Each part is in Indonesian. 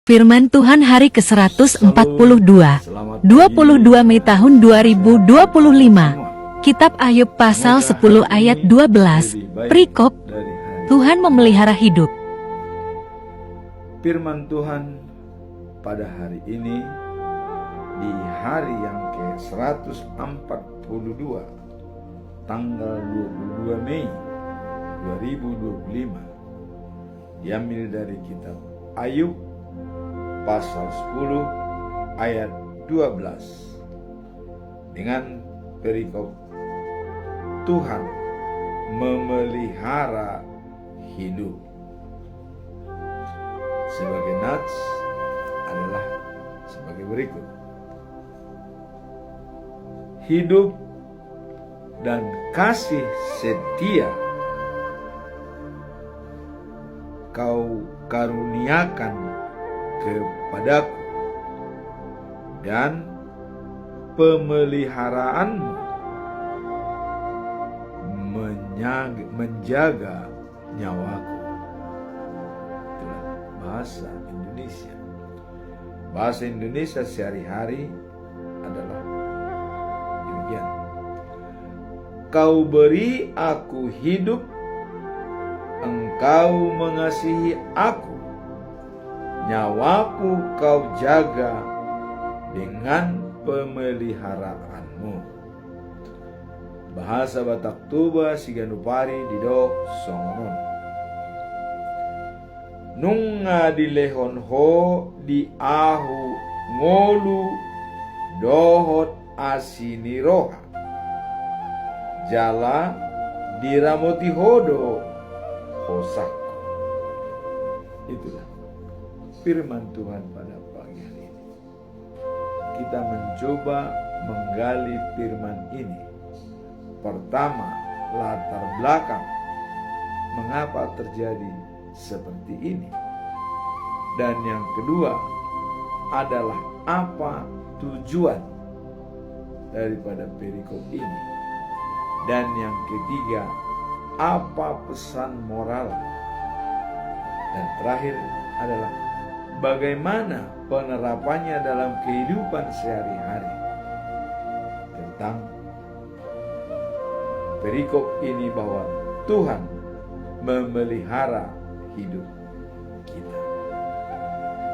Firman Tuhan hari ke-142, 22 Mei tahun 2025. Kitab Ayub pasal 10 ayat 12, perikop, Tuhan memelihara hidup. Firman Tuhan pada hari ini, di hari yang ke-142, tanggal 22 Mei 2025, diambil dari kitab Ayub pasal 10 ayat 12 dengan perikop Tuhan memelihara hidup. Sebagai nats adalah sebagai berikut: hidup dan kasih setia Kau karuniakan kepadaku, dan pemeliharaanmu menjaga nyawaku. Itulah bahasa Indonesia. Bahasa Indonesia sehari-hari adalah demikian: Kau beri aku hidup, Engkau mengasihi aku, nyawaku Kau jaga dengan pemeliharaanmu. Bahasa Batak Tuba Siganupari Didok Songonon. Nunga dilehon ho di ahu ngolu dohot asiniroha, jala diramoti hodo hosak. Itulah firman Tuhan pada pagi hari ini. Kita mencoba menggali firman ini. Pertama, latar belakang mengapa terjadi seperti ini. Dan yang kedua adalah apa tujuan daripada perikop ini. Dan yang ketiga, apa pesan moral. Dan terakhir adalah bagaimana penerapannya dalam kehidupan sehari-hari. Tentang perikop ini bahwa Tuhan memelihara hidup kita.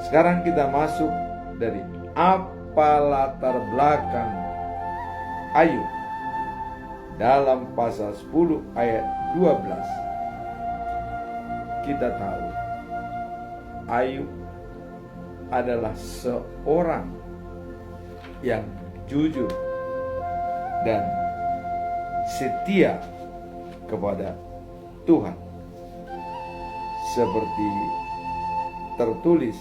Sekarang kita masuk dari apa latar belakang Ayub dalam pasal 10 ayat 12. Kita tahu Ayub adalah seorang yang jujur dan setia kepada Tuhan, seperti tertulis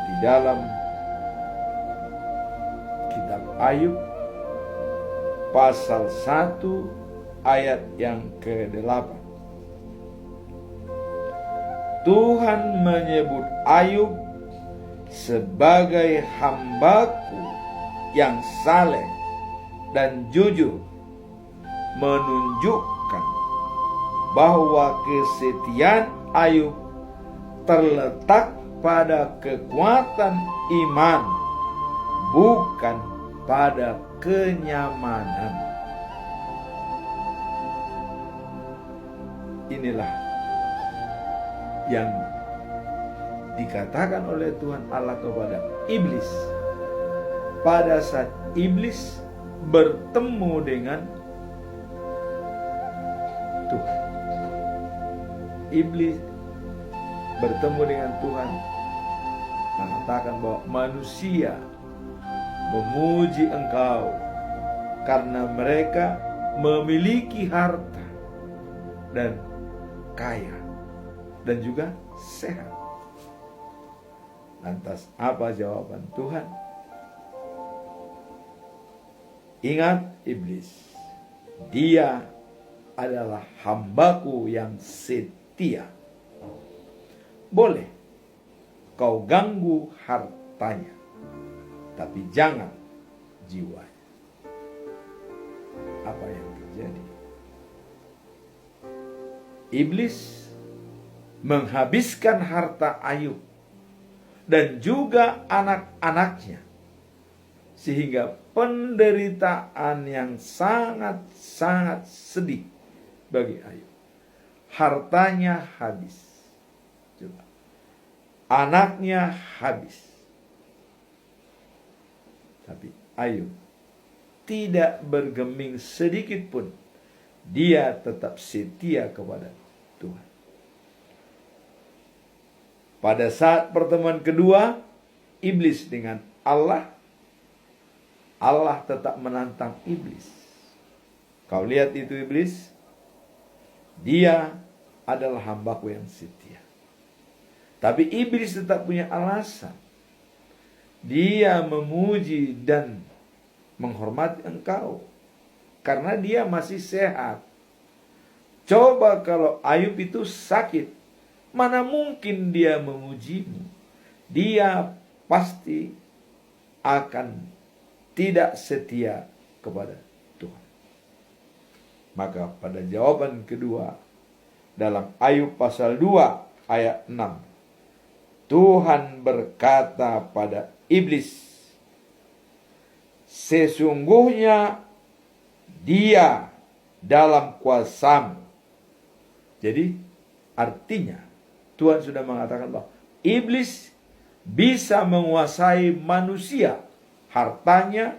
di dalam kitab Ayub pasal 1 ayat yang ke-8. Tuhan menyebut Ayub sebagai hamba-Ku yang saleh dan jujur, menunjukkan bahwa kesetiaan Ayub terletak pada kekuatan iman, bukan pada kenyamanan. Inilah yang dikatakan oleh Tuhan Allah kepada iblis pada saat iblis bertemu dengan Tuhan. Iblis bertemu dengan Tuhan mengatakan bahwa manusia memuji Engkau karena mereka memiliki harta dan kaya dan juga sehat. Lantas apa jawaban Tuhan? Ingat iblis, dia adalah hamba-Ku yang setia. Boleh kau ganggu hartanya, tapi jangan jiwanya. Apa yang terjadi? Iblis menghabiskan harta Ayub dan juga anak-anaknya, sehingga penderitaan yang sangat-sangat sedih bagi Ayub. Hartanya habis, coba. Anaknya habis, tapi Ayub tidak bergeming sedikit pun. Dia tetap setia kepada Tuhan. Pada saat pertemuan kedua iblis dengan Allah, Allah tetap menantang iblis. Kau lihat itu iblis, dia adalah hambaku yang setia. Tapi iblis tetap punya alasan. Dia memuji dan menghormati engkau karena dia masih sehat. Coba kalau Ayub itu sakit, mana mungkin dia memujimu? Dia pasti akan tidak setia kepada Tuhan. Maka pada jawaban kedua dalam Ayub pasal 2 ayat 6, Tuhan berkata pada iblis, sesungguhnya dia dalam kuasamu. Jadi artinya Tuhan sudah mengatakan bahwa iblis bisa menguasai manusia, hartanya,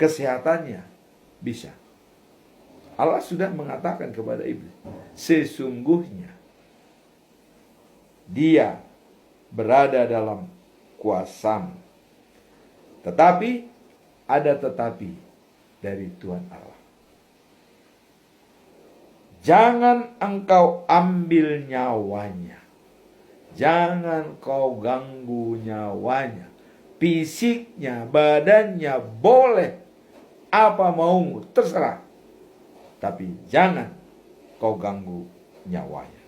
kesehatannya bisa. Allah sudah mengatakan kepada iblis, sesungguhnya dia berada dalam kuasamu. Tetapi ada tetapi dari Tuhan Allah. Jangan engkau ambil nyawanya. Jangan kau ganggu nyawanya. Fisiknya, badannya boleh apa maumu, terserah. Tapi jangan kau ganggu nyawanya.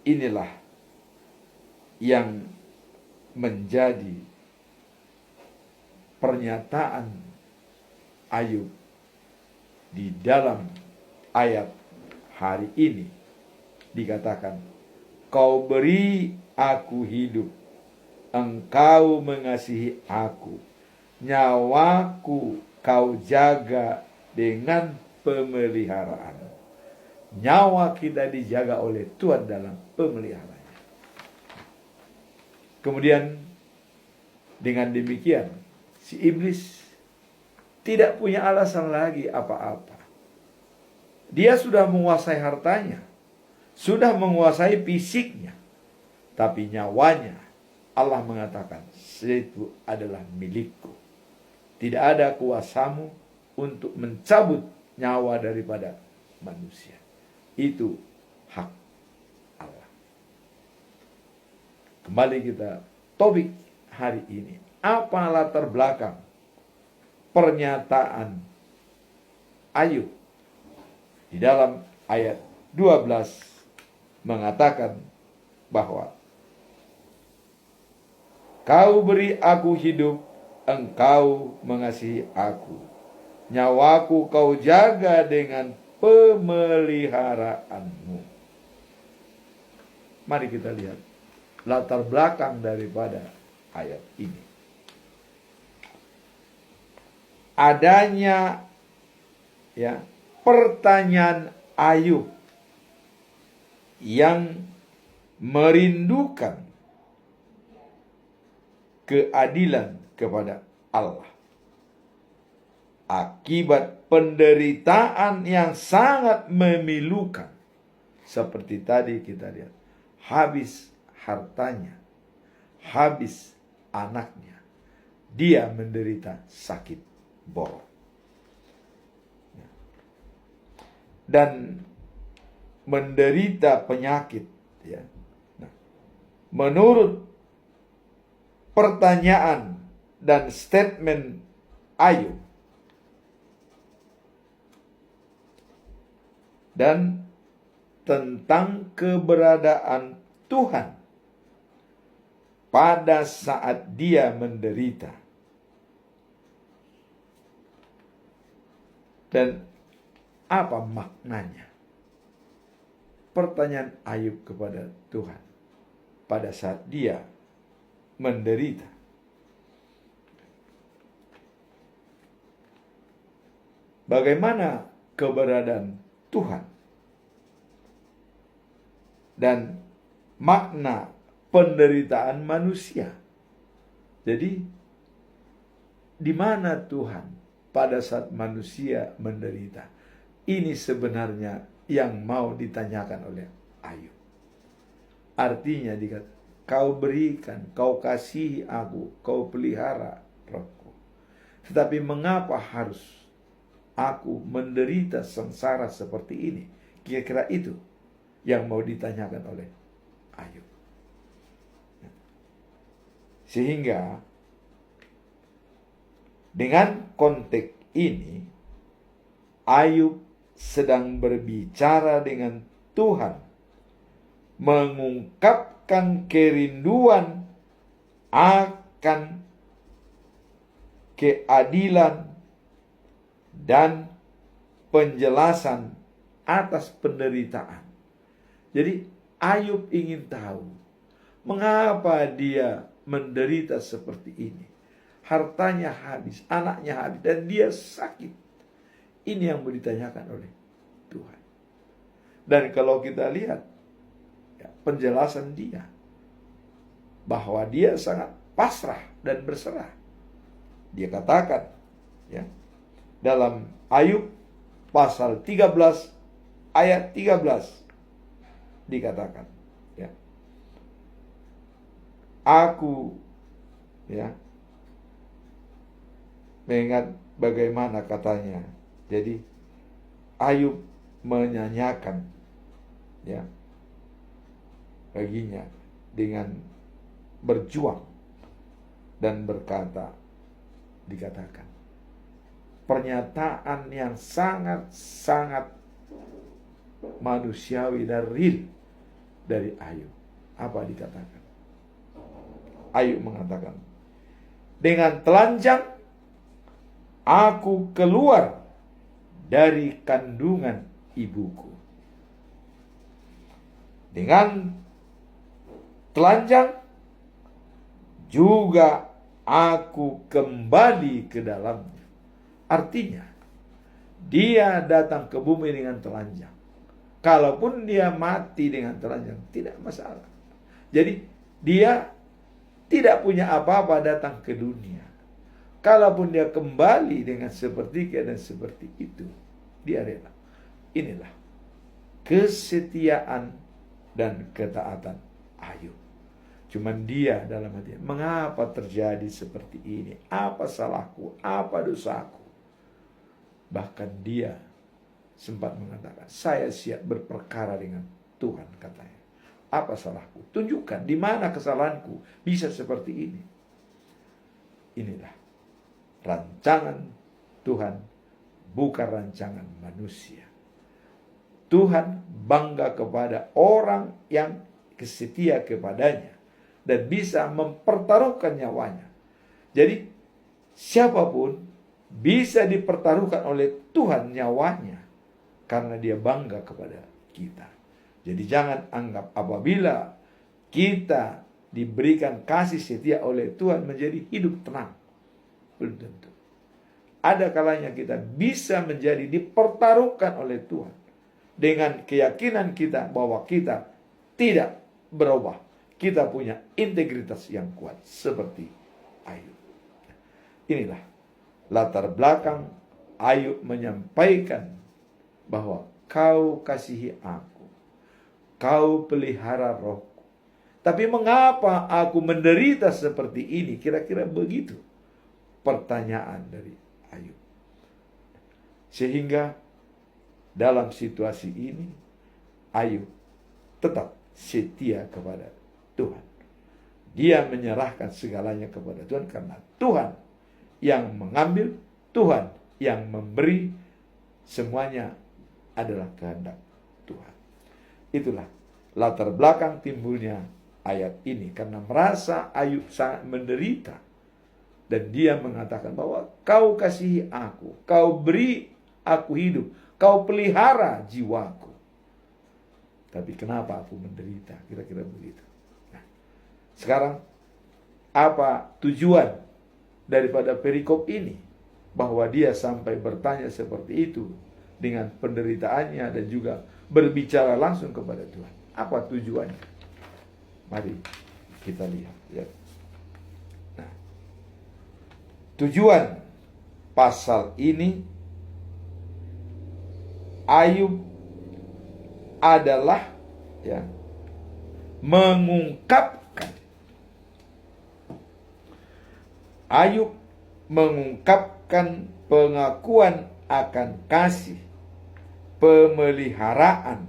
Inilah yang menjadi pernyataan Ayub di dalam ayat hari ini. Dikatakan, kau beri aku hidup, engkau mengasihi aku, nyawaku kau jaga dengan pemeliharaan. Nyawa kita dijaga oleh Tuhan dalam pemeliharaannya. Kemudian dengan demikian si iblis tidak punya alasan lagi apa-apa. Dia sudah menguasai hartanya, sudah menguasai fisiknya, tapi nyawanya Allah mengatakan, itu adalah milikku. Tidak ada kuasamu untuk mencabut nyawa daripada manusia. Itu hak Allah. Kembali kita topik hari ini. Apa latar belakang pernyataan Ayub di dalam ayat 12 mengatakan bahwa kau beri aku hidup, engkau mengasihi aku, nyawaku kau jaga dengan pemeliharaanmu. Mari kita lihat latar belakang daripada ayat ini. Adanya pertanyaan Ayub yang merindukan keadilan kepada Allah akibat penderitaan yang sangat memilukan. Seperti tadi kita lihat, habis hartanya, habis anaknya, dia menderita sakit borok. Dan menderita penyakit. Menurut pertanyaan dan statement Ayub dan tentang keberadaan Tuhan pada saat dia menderita. Dan apa maknanya? Pertanyaan Ayub kepada Tuhan. pada saat dia menderita. Bagaimana keberadaan Tuhan dan makna penderitaan manusia. Jadi, di mana Tuhan pada saat manusia menderita? Ini sebenarnya yang mau ditanyakan oleh Ayub. Artinya dikatakan, kau berikan, kau kasihi aku, kau pelihara rohku. Tetapi mengapa harus aku menderita sengsara seperti ini? Kira-kira itu yang mau ditanyakan oleh Ayub. Sehingga dengan konteks ini, Ayub sedang berbicara dengan Tuhan, mengungkapkan kerinduan akan keadilan dan penjelasan atas penderitaan. Jadi Ayub ingin tahu mengapa dia menderita seperti ini. Hartanya habis, anaknya habis, dan dia sakit. Ini yang mau ditanyakan oleh Tuhan. Dan kalau kita lihat penjelasan dia, bahwa dia sangat pasrah dan berserah. Dia katakan dalam Ayub pasal 13 ayat 13 dikatakan, aku mengingat bagaimana katanya. Jadi Ayub menyanyikan baginya dengan berjuang dan berkata, dikatakan pernyataan yang sangat-sangat manusiawi dan real dari Ayub. Apa dikatakan? Ayub mengatakan, dengan telanjang aku keluar dari kandungan ibuku. Dengan telanjang juga aku kembali ke dalamnya. Artinya, dia datang ke bumi dengan telanjang. Kalaupun dia mati dengan telanjang, tidak masalah. Jadi, dia tidak punya apa-apa datang ke dunia. Kalaupun dia kembali dengan seperti keadaan seperti itu, dia rela. Inilah kesetiaan dan ketaatan Ayub. Cuman dia dalam hatinya, mengapa terjadi seperti ini? Apa salahku? Apa dosaku? Bahkan dia sempat mengatakan, saya siap berperkara dengan Tuhan, katanya. Apa salahku? Tunjukkan di mana kesalahanku bisa seperti ini. Inilah rancangan Tuhan, bukan rancangan manusia. Tuhan bangga kepada orang yang setia kepadanya dan bisa mempertaruhkan nyawanya. Jadi siapapun bisa dipertaruhkan oleh Tuhan nyawanya karena dia bangga kepada kita. Jadi jangan anggap apabila kita diberikan kasih setia oleh Tuhan menjadi hidup tenang. Belum tentu. Ada kalanya kita bisa menjadi dipertaruhkan oleh Tuhan dengan keyakinan kita bahwa kita tidak berubah. Kita punya integritas yang kuat seperti Ayub. Inilah latar belakang Ayub menyampaikan bahwa kau kasihi aku, kau pelihara rohku. Tapi mengapa aku menderita seperti ini? Kira-kira begitu pertanyaan dari Ayub. Sehingga dalam situasi ini Ayub tetap setia kepada Tuhan. Dia menyerahkan segalanya kepada Tuhan karena Tuhan yang mengambil, Tuhan yang memberi, semuanya adalah kehendak Tuhan. Itulah latar belakang timbulnya ayat ini, karena merasa Ayub sangat menderita dan dia mengatakan bahwa kau kasihi aku, kau beri aku hidup, kau pelihara jiwaku. Tapi kenapa aku menderita? Kira-kira begitu. Nah, Sekarang, apa tujuan daripada perikop ini? Bahwa dia sampai bertanya seperti itu dengan penderitaannya dan juga berbicara langsung kepada Tuhan. Apa tujuannya? Mari kita lihat ya. Nah, tujuan pasal ini Ayub adalah ya Ayub mengungkapkan pengakuan akan kasih, pemeliharaan,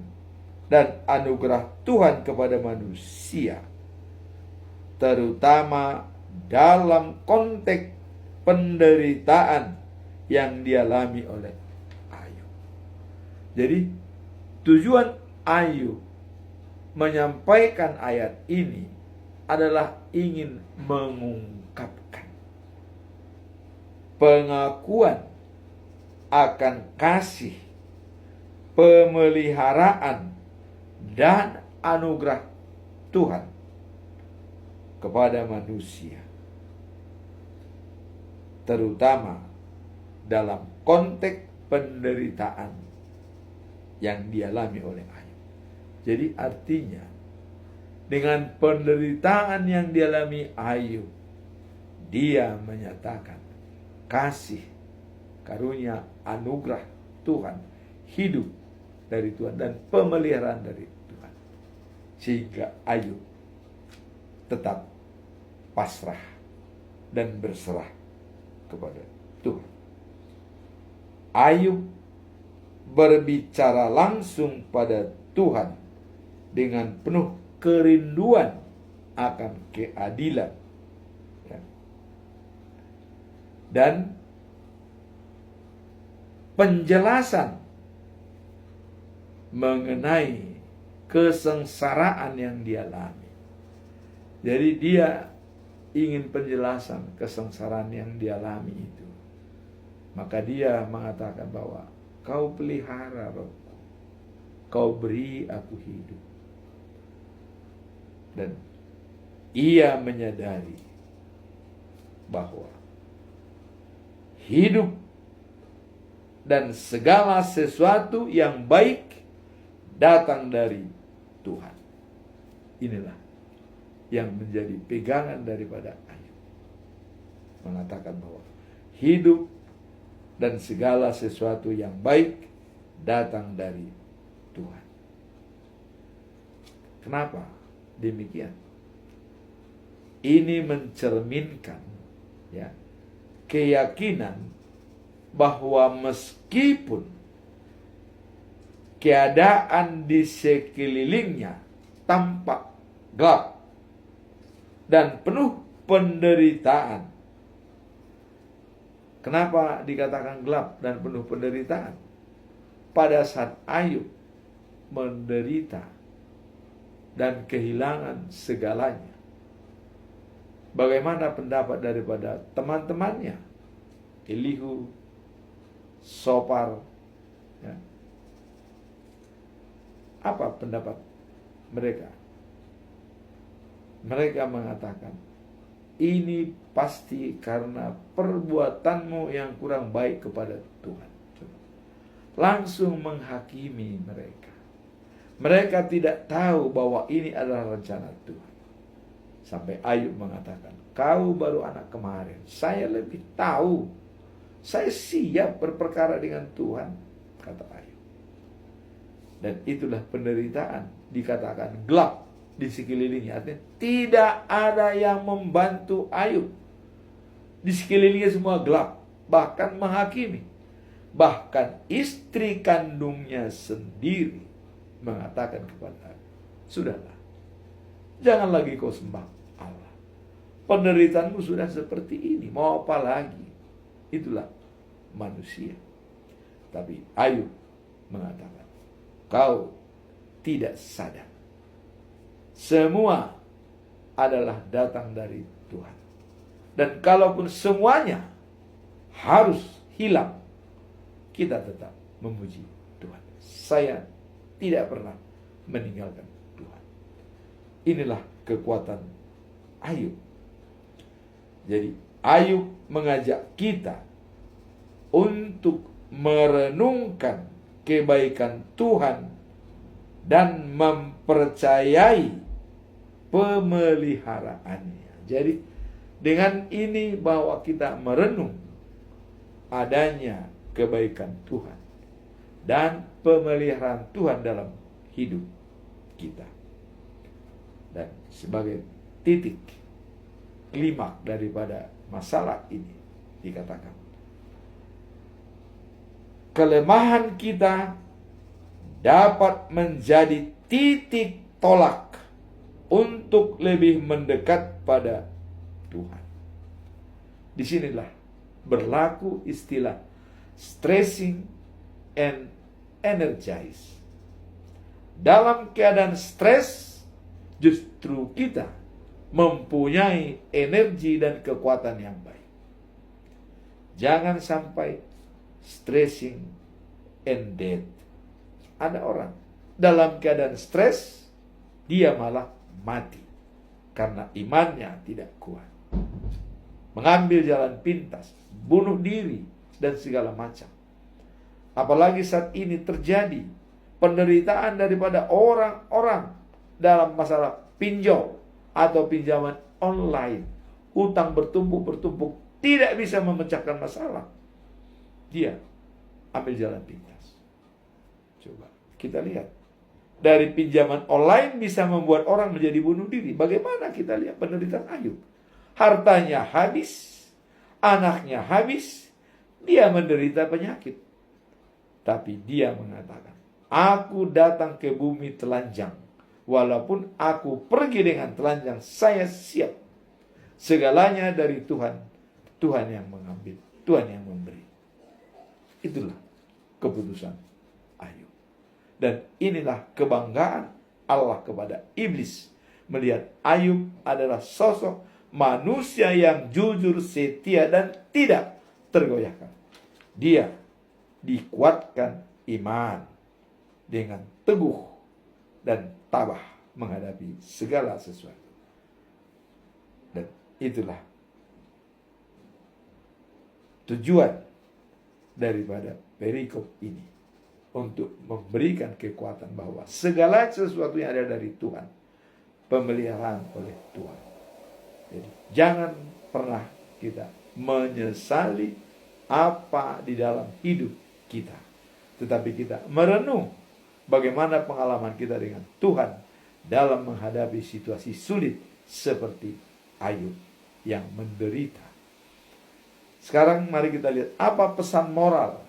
dan anugerah Tuhan kepada manusia, terutama dalam konteks penderitaan yang dialami oleh Ayub. Jadi tujuan Ayub menyampaikan ayat ini adalah ingin mengungkapkan pengakuan akan kasih, pemeliharaan, dan anugerah Tuhan kepada manusia, terutama dalam konteks penderitaan yang dialami oleh Ayub. Jadi artinya, dengan penderitaan yang dialami Ayub, dia menyatakan kasih, karunia, anugerah Tuhan, hidup dari Tuhan, dan pemeliharaan dari Tuhan. Sehingga Ayub tetap pasrah dan berserah kepada Tuhan. Ayub berbicara langsung pada Tuhan dengan penuh kerinduan akan keadilan ya, dan penjelasan mengenai kesengsaraan yang dialami. Jadi dia ingin penjelasan kesengsaraan yang dialami itu. Maka dia mengatakan bahwa kau pelihara rohku, kau beri aku hidup. Dan ia menyadari bahwa hidup dan segala sesuatu yang baik datang dari Tuhan. Inilah yang menjadi pegangan daripada Ayub. Mengatakan bahwa hidup dan segala sesuatu yang baik datang dari Tuhan. Kenapa demikian? Ini mencerminkan ya keyakinan bahwa meskipun keadaan di sekelilingnya tampak gelap dan penuh penderitaan. Kenapa dikatakan gelap dan penuh penderitaan? Pada saat Ayub menderita dan kehilangan segalanya, bagaimana pendapat daripada teman-temannya, Elihu, Sopar, ya. Apa pendapat mereka? Mereka mengatakan, ini pasti karena perbuatanmu yang kurang baik kepada Tuhan. Langsung menghakimi mereka. Mereka tidak tahu bahwa ini adalah rencana Tuhan. Sampai Ayub mengatakan, kau baru anak kemarin, saya lebih tahu. Saya siap berperkara dengan Tuhan, kata Ayub. Dan itulah penderitaan, dikatakan gelap di sekelilingnya. Artinya tidak ada yang membantu Ayub. Di sekelilingnya semua gelap, bahkan menghakimi. Bahkan istri kandungnya sendiri mengatakan kepada Ayub, sudahlah, jangan lagi kau sembah Allah. Penderitaanmu sudah seperti ini, mau apa lagi? Itulah manusia. Tapi Ayub mengatakan, kau tidak sadar. Semua adalah datang dari Tuhan. Dan kalaupun semuanya harus hilang, kita tetap memuji Tuhan. Saya tidak pernah meninggalkan Tuhan. Inilah kekuatan Ayub. Jadi Ayub mengajak kita untuk merenungkan kebaikan Tuhan dan mempercayai pemeliharaannya. Jadi dengan ini bahwa kita merenung adanya kebaikan Tuhan dan pemeliharaan Tuhan dalam hidup kita. Dan sebagai titik klimaks daripada masalah ini dikatakan, kelemahan kita dapat menjadi titik tolak untuk lebih mendekat pada Tuhan. Disinilah berlaku istilah stressing and energize. Dalam keadaan stres, justru kita mempunyai energi dan kekuatan yang baik. Jangan sampai stressing and death. Ada orang dalam keadaan stres, dia malah mati karena imannya tidak kuat. Mengambil jalan pintas, bunuh diri, dan segala macam. Apalagi saat ini terjadi penderitaan daripada orang-orang dalam masalah pinjol atau pinjaman online. Utang bertumpuk-bertumpuk, tidak bisa memecahkan masalah. Dia ambil jalan pintas. Coba kita lihat. Dari pinjaman online bisa membuat orang menjadi bunuh diri. Bagaimana kita lihat penderitaan Ayub? Hartanya habis, anaknya habis, dia menderita penyakit. Tapi dia mengatakan, aku datang ke bumi telanjang. Walaupun aku pergi dengan telanjang, saya siap. Segalanya dari Tuhan. Tuhan yang mengambil, Tuhan yang memberi. Itulah keputusan Ayub. Dan inilah kebanggaan Allah kepada iblis. Melihat Ayub adalah sosok manusia yang jujur, setia, dan tidak tergoyahkan. Dia dikuatkan iman dengan teguh dan tabah menghadapi segala sesuatu. Dan itulah tujuan daripada perikop ini, untuk memberikan kekuatan bahwa segala sesuatu yang ada dari Tuhan, pemeliharaan oleh Tuhan. Jadi jangan pernah kita menyesali apa di dalam hidup kita, tetapi kita merenung bagaimana pengalaman kita dengan Tuhan dalam menghadapi situasi sulit seperti Ayub yang menderita. Sekarang mari kita lihat apa pesan moral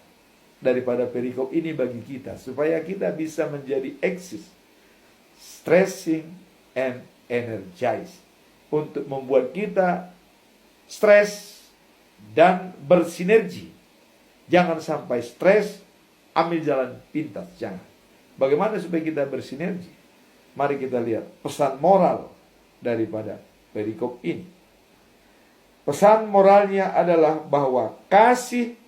daripada perikop ini bagi kita, supaya kita bisa menjadi eksis, stressing and energize, untuk membuat kita stres dan bersinergi. Jangan sampai stres, ambil jalan pintas, jangan. Bagaimana supaya kita bersinergi? Mari kita lihat pesan moral daripada perikop ini. Pesan moralnya adalah bahwa kasih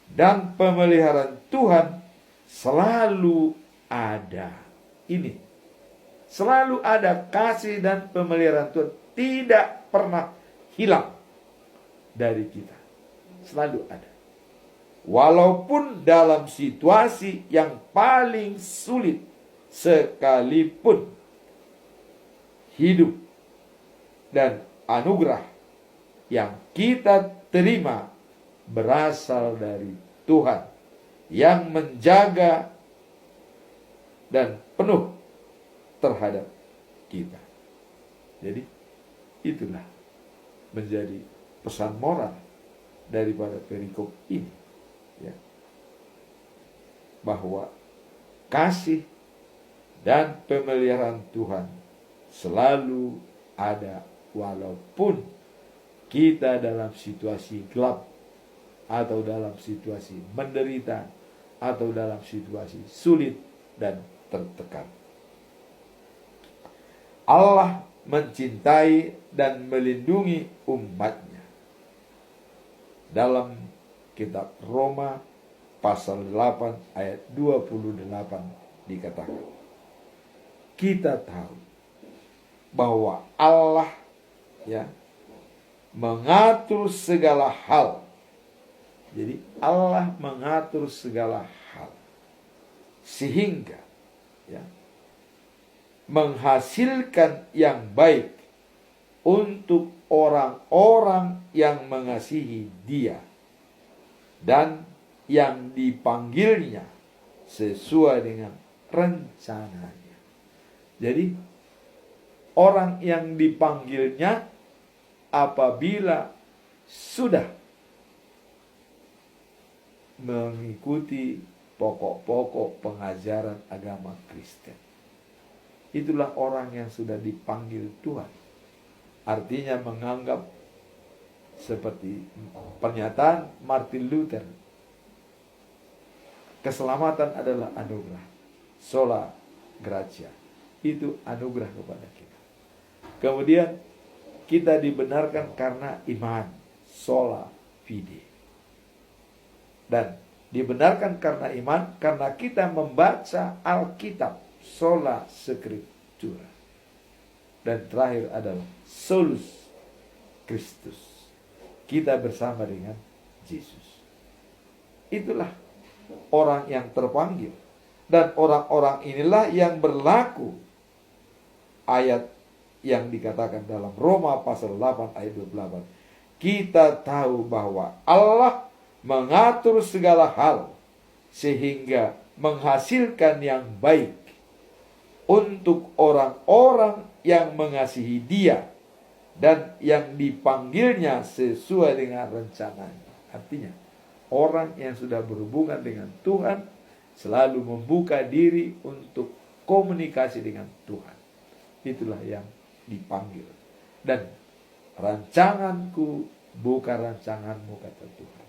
dan pemeliharaan Tuhan selalu ada. Ini selalu ada, kasih dan pemeliharaan Tuhan tidak pernah hilang dari kita. Selalu ada. Walaupun dalam situasi yang paling sulit sekalipun, hidup dan anugerah yang kita terima berasal dari Tuhan yang menjaga dan penuh terhadap kita. Jadi itulah menjadi pesan moral daripada perikop ini, ya, bahwa kasih dan pemeliharaan Tuhan selalu ada, walaupun kita dalam situasi gelap, atau dalam situasi menderita, atau dalam situasi sulit dan tertekan. Allah mencintai dan melindungi umatnya. Dalam kitab Roma pasal 8 ayat 28 dikatakan, kita tahu bahwa Allah ya, mengatur segala hal. Jadi Allah mengatur segala hal sehingga, ya, menghasilkan yang baik untuk orang-orang yang mengasihi Dia dan yang dipanggilnya sesuai dengan rencananya. Jadi orang yang dipanggilnya apabila sudah mengikuti pokok-pokok pengajaran agama Kristen, itulah orang yang sudah dipanggil Tuhan. Artinya menganggap seperti pernyataan Martin Luther, keselamatan adalah anugerah, sola gratia, itu anugerah kepada kita. Kemudian kita dibenarkan karena iman, sola fide. Dan dibenarkan karena iman karena kita membaca Alkitab, sola scriptura. Dan terakhir adalah solus Christus, kita bersama dengan Yesus. Itulah orang yang terpanggil. Dan orang-orang inilah yang berlaku ayat yang dikatakan dalam Roma pasal 8 ayat 28. Kita tahu bahwa Allah mengatur segala hal sehingga menghasilkan yang baik untuk orang-orang yang mengasihi Dia dan yang dipanggilnya sesuai dengan rencananya. Artinya, orang yang sudah berhubungan dengan Tuhan selalu membuka diri untuk komunikasi dengan Tuhan. Itulah yang dipanggil. Dan rancanganku bukan rancanganmu, kata Tuhan.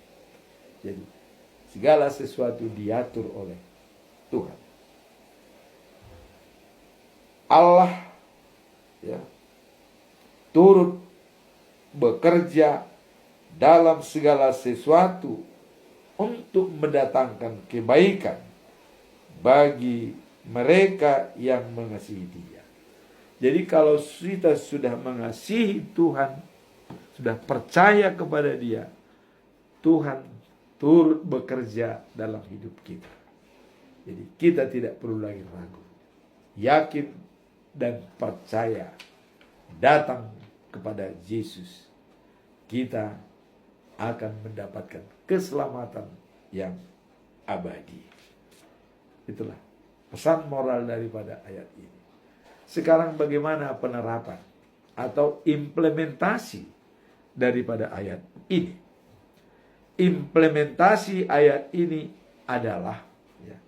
Jadi, segala sesuatu diatur oleh Tuhan. Allah, ya, turut bekerja dalam segala sesuatu untuk mendatangkan kebaikan bagi mereka yang mengasihi Dia. Jadi kalau kita sudah mengasihi Tuhan, sudah percaya kepada Dia, Tuhan turut bekerja dalam hidup kita. Jadi kita tidak perlu lagi ragu, yakin dan percaya, datang kepada Yesus, kita akan mendapatkan keselamatan yang abadi. Itulah pesan moral daripada ayat ini. Sekarang bagaimana penerapan atau implementasi daripada ayat ini? Implementasi ayat ini adalah, ya,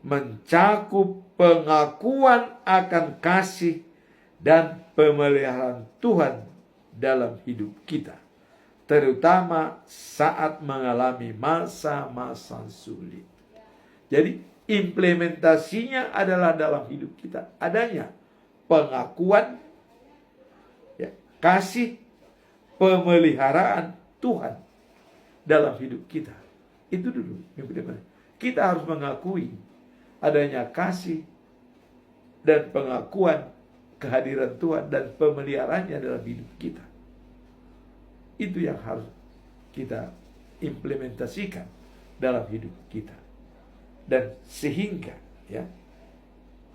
mencakup pengakuan akan kasih dan pemeliharaan Tuhan dalam hidup kita, terutama saat mengalami masa-masa sulit. Jadi implementasinya adalah dalam hidup kita adanya pengakuan, ya, kasih, pemeliharaan Tuhan dalam hidup kita. Itu dulu implementasi. Kita harus mengakui adanya kasih dan pengakuan kehadiran Tuhan dan pemeliharaannya dalam hidup kita. Itu yang harus kita implementasikan dalam hidup kita. Dan sehingga, ya,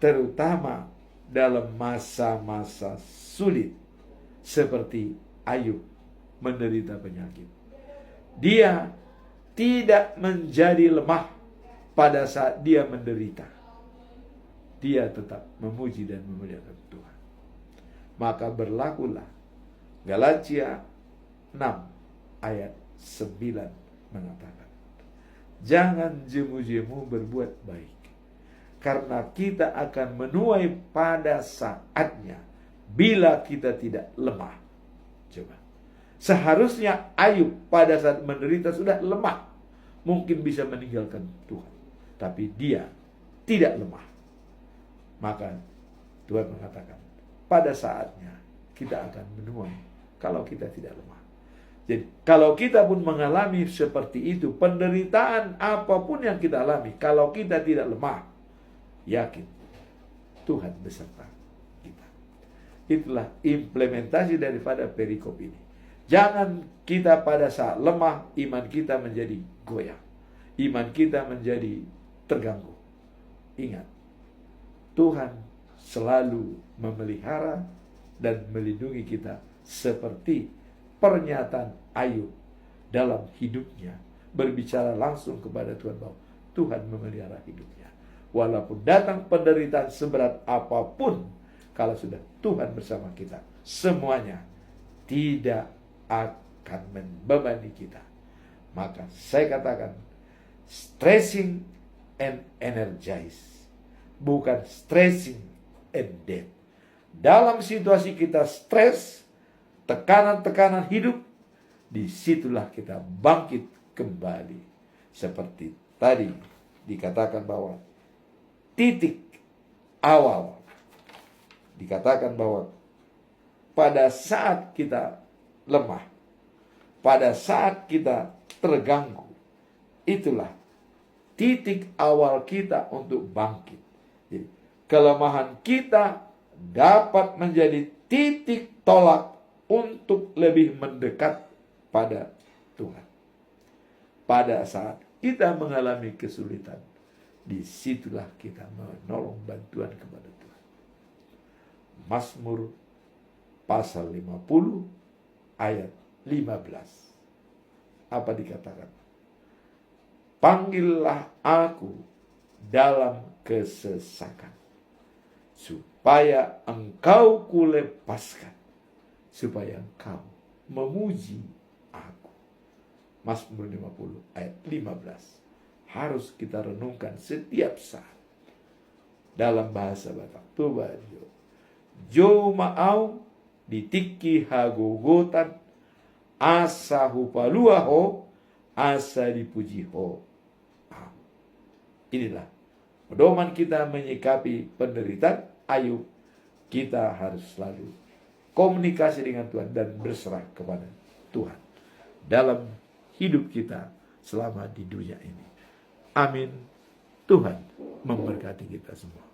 terutama dalam masa-masa sulit seperti Ayub menderita penyakit, dia tidak menjadi lemah pada saat dia menderita. Dia tetap memuji dan memuliakan Tuhan. Maka berlakulah Galatia 6 ayat 9 mengatakan, jangan jemu-jemu berbuat baik, karena kita akan menuai pada saatnya bila kita tidak lemah. Coba, seharusnya Ayub pada saat menderita sudah lemah, mungkin bisa meninggalkan Tuhan, tapi dia tidak lemah. Maka Tuhan mengatakan, pada saatnya kita akan menuai kalau kita tidak lemah. Jadi kalau kita pun mengalami seperti itu, penderitaan apapun yang kita alami, kalau kita tidak lemah, yakin Tuhan beserta kita. Itulah implementasi daripada perikop ini. Jangan kita pada saat lemah, iman kita menjadi goyah. Iman kita menjadi terganggu. Ingat, Tuhan selalu memelihara dan melindungi kita seperti pernyataan Ayub dalam hidupnya. Berbicara langsung kepada Tuhan bahwa Tuhan memelihara hidupnya. Walaupun datang penderitaan seberat apapun, kalau sudah Tuhan bersama kita, semuanya tidak akan membebani kita. Maka saya katakan, stressing and energize, bukan stressing and death. Dalam situasi kita stres, tekanan-tekanan hidup, disitulah kita bangkit kembali. Seperti tadi dikatakan bahwa titik awal, dikatakan bahwa pada saat kita lemah, pada saat kita terganggu, itulah titik awal kita untuk bangkit. Jadi, kelemahan kita dapat menjadi titik tolak untuk lebih mendekat pada Tuhan. Pada saat kita mengalami kesulitan, disitulah kita menolong bantuan kepada Tuhan. Mazmur pasal 50 ayat 15. Apa dikatakan? Panggillah aku dalam kesesakan, supaya engkau kulepaskan, supaya engkau memuji aku. Mazmur 50 ayat 15. Harus kita renungkan setiap saat. Dalam bahasa Batak, Tubajo, Jo maau ditiki hagogotan, asa hupaluaho, asa dipujiho. Inilah pedoman kita menyikapi penderitaan. Ayub, kita harus selalu komunikasi dengan Tuhan dan berserah kepada Tuhan dalam hidup kita selama di dunia ini. Amin. Tuhan memberkati kita semua.